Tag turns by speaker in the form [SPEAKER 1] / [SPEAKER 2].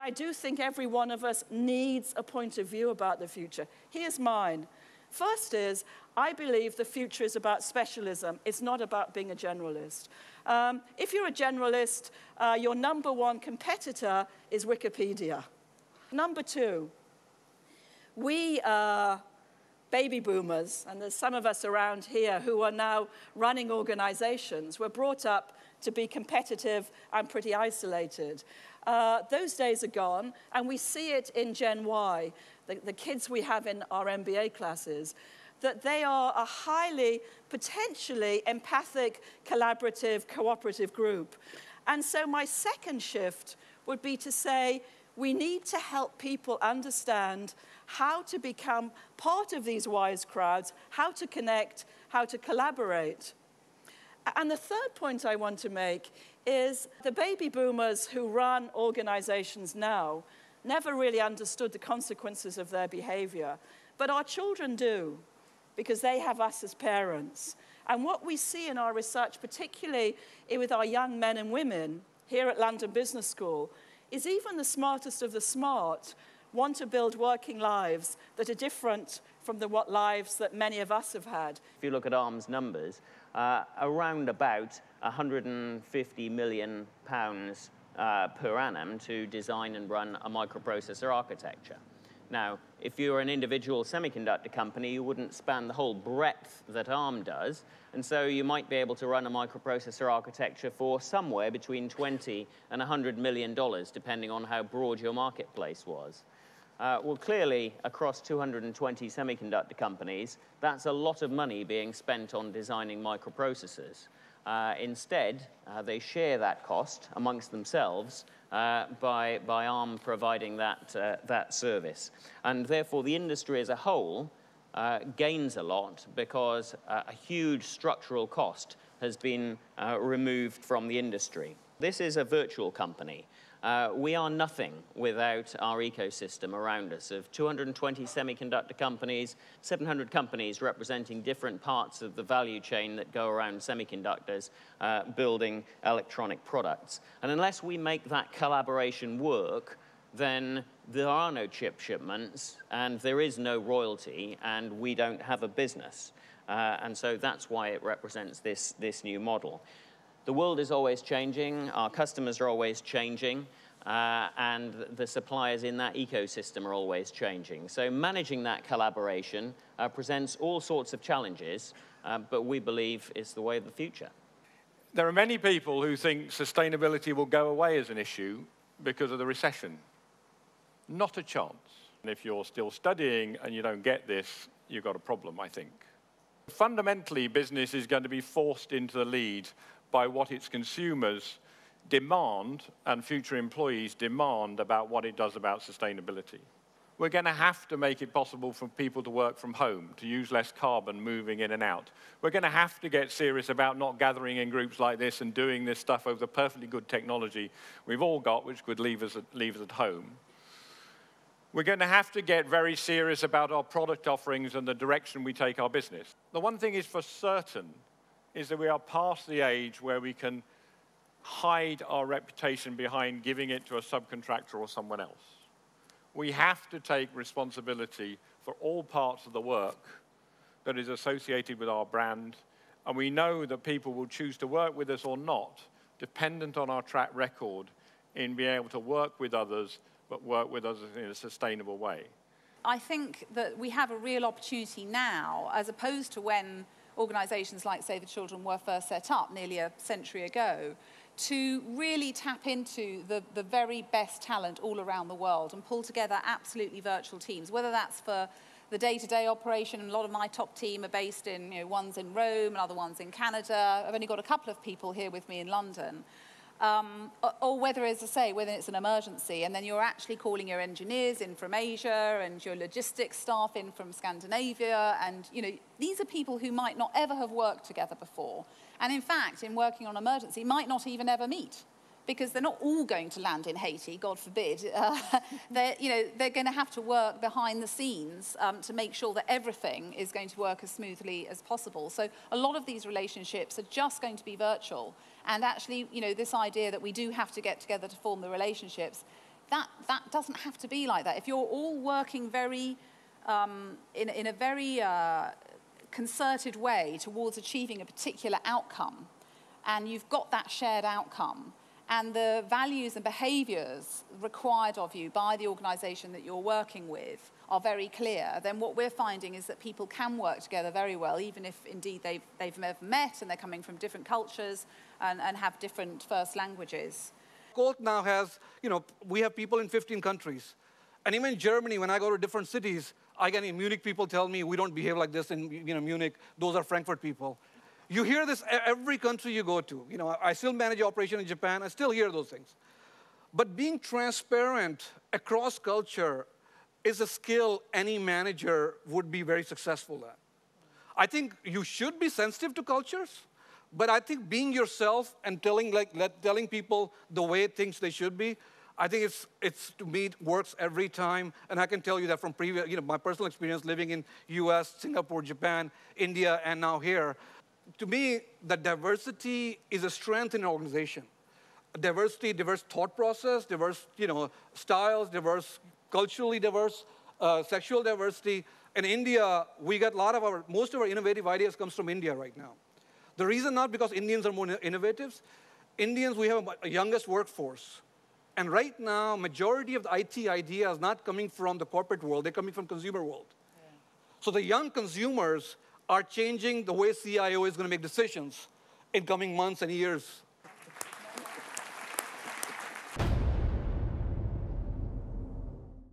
[SPEAKER 1] I do think every one of us needs a point of view about the future. Here's mine. First is, I believe the future is about specialism. It's not about being a generalist. If you're a generalist, your number one competitor is Wikipedia. Number two, we baby boomers, and there's some of us around here who are now running organizations, were brought up to be competitive and pretty isolated. Those days are gone, and we see it in Gen Y, the kids we have in our MBA classes, that they are a highly, potentially empathic, collaborative, cooperative group. And so my second shift would be to say, we need to help people understand how to become part of these wise crowds, how to connect, how to collaborate. And the third point I want to make is the baby boomers who run organizations now never really understood the consequences of their behavior. But our children do, because they have us as parents. And what we see in our research, particularly with our young men and women here at London Business School, is even the smartest of the smart want to build working lives that are different from the lives that many of us have had.
[SPEAKER 2] If you look at ARM's numbers, around about £150 million per annum to design and run a microprocessor architecture. Now, if you're an individual semiconductor company, you wouldn't span the whole breadth that ARM does, and so you might be able to run a microprocessor architecture for somewhere between $20 and $100 million, depending on how broad your marketplace was. Well, clearly, across 220 semiconductor companies, that's a lot of money being spent on designing microprocessors. Instead, they share that cost amongst themselves by ARM providing that service. And therefore, the industry as a whole gains a lot because a huge structural cost has been removed from the industry. This is a virtual company. We are nothing without our ecosystem around us of 220 semiconductor companies, 700 companies representing different parts of the value chain that go around semiconductors, building electronic products. And unless we make that collaboration work, then there are no chip shipments, and there is no royalty, and we don't have a business. And so that's why it represents this new model. The world is always changing, our customers are always changing, and the suppliers in that ecosystem are always changing. So managing that collaboration presents all sorts of challenges, but we believe it's the way of the future.
[SPEAKER 3] There are many people who think sustainability will go away as an issue because of the recession. Not a chance. And if you're still studying and you don't get this, you've got a problem, I think. Fundamentally, business is going to be forced into the lead by what its consumers demand and future employees demand about what it does about sustainability. We're going to have to make it possible for people to work from home, to use less carbon moving in and out. We're going to have to get serious about not gathering in groups like this and doing this stuff over the perfectly good technology we've all got, which could leave us at home. We're going to have to get very serious about our product offerings and the direction we take our business. The one thing is for certain is that we are past the age where we can hide our reputation behind giving it to a subcontractor or someone else. We have to take responsibility for all parts of the work that is associated with our brand, and we know that people will choose to work with us or not, dependent on our track record in being able to work with others, but work with others in a sustainable way.
[SPEAKER 4] I think that we have a real opportunity now, as opposed to when organisations like Save the Children were first set up nearly a century ago, to really tap into the very best talent all around the world and pull together absolutely virtual teams, whether that's for the day-to-day operation. And a lot of my top team are based in, one's in Rome and other one's in Canada. I've only got a couple of people here with me in London. Or whether, as I say, whether it's an emergency, and then you're actually calling your engineers in from Asia and your logistics staff in from Scandinavia, and these are people who might not ever have worked together before, and in fact, in working on emergency, might not even ever meet, because they're not all going to land in Haiti, God forbid. They're going to have to work behind the scenes to make sure that everything is going to work as smoothly as possible. So a lot of these relationships are just going to be virtual. And actually, this idea that we do have to get together to form the relationships that doesn't have to be like that. If you're all working very, in a very concerted way towards achieving a particular outcome, and you've got that shared outcome, and the values and behaviours required of you by the organisation that you're working with are very clear, then what we're finding is that people can work together very well, even if indeed they've never met and they're coming from different cultures and have different first languages.
[SPEAKER 5] Colt now has, we have people in 15 countries. And even in Germany, when I go to different cities, I get Munich people tell me, we don't behave like this in Munich. Those are Frankfurt people. You hear this every country you go to. I still manage operation in Japan. I still hear those things. But being transparent across culture is a skill any manager would be very successful at. I think you should be sensitive to cultures, but I think being yourself and telling people the way things they should be, I think it's to me, it works every time. And I can tell you that from previous, my personal experience living in US, Singapore, Japan, India, and now here. To me, the diversity is a strength in an organization. Diversity, diverse thought process, diverse, styles, diverse, culturally diverse, sexual diversity. In India, we got most of our innovative ideas comes from India right now. The reason not because Indians are more innovative. Indians, we have a youngest workforce. And right now, majority of the IT ideas not coming from the corporate world, they're coming from consumer world. Yeah. So the young consumers are changing the way CIO is going to make decisions in coming months and years